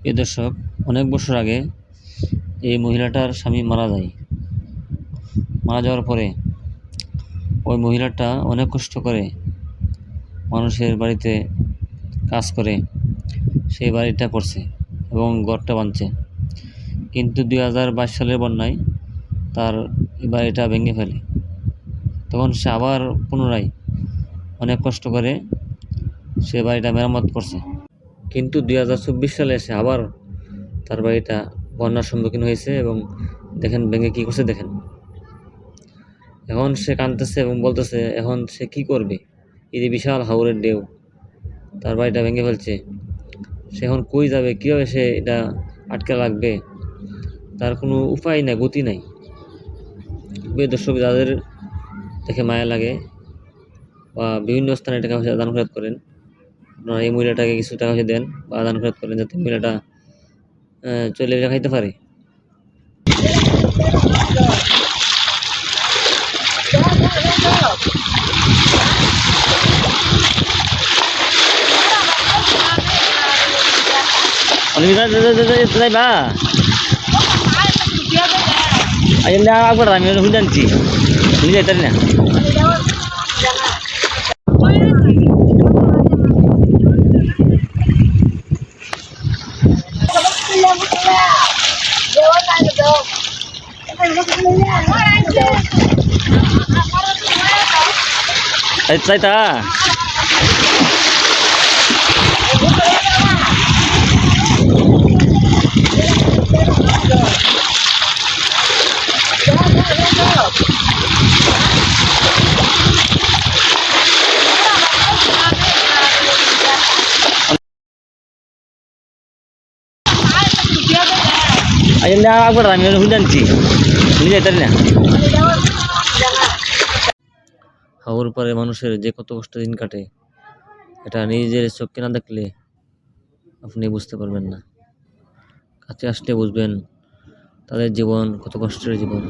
প্রিয় দর্শক, অনেক বছর আগে এই মহিলাটার স্বামী মারা যায়। মারা যাওয়ার পরে ওই মহিলাটা অনেক কষ্ট করে মানুষের বাড়িতে কাজ করে সেই বাড়িটা করছে এবং ঘরটা বাঁধছে। কিন্তু 2022 সালের বন্যায় তার এই বাড়িটা ভেঙে ফেলে। তখন সে আবার পুনরায় অনেক কষ্ট করে সে বাড়িটা মেরামত করছে। কিন্তু 2024 সালে এসে আবার তার বাড়িটা বন্যার সম্মুখীন হয়েছে এবং দেখেন ভেঙে কি করছে দেখেন। এখন সে কাঁদতেছে এবং বলতেছে এখন সে কি করবে, এই যে বিশাল হাওরের ঢেউ তার বাড়িটা ভেঙে ফেলছে। সে এখন কই যাবে, কীভাবে সে এটা আটকে রাখবে, তার কোনো উপায় নাই, গতি নাই। প্রিয় দর্শক, যাদের দেখে মায়া লাগে বা বিভিন্ন স্থানে টাকা পয়সা দান খরচ করেন, আপনারা এই মহিলাটাকে কিছু টাকা পয়সা দেন বা দান খরচ করেন যাতে মহিলাটা চলে খাইতে পারে। যাইবা একবার আমি জানছি তুমি যাইতারি না। চাইতা একবার আমি জানছি তুমি যাইতারি না। হাওর পরে মানুষের যে কত কষ্ট দিন কাটে, এটা নিজের চোখকে না দেখলে আপনি বুঝতে পারবেন না। কাছে আসলে বুঝবেন তাদের জীবন কত কষ্টের জীবন।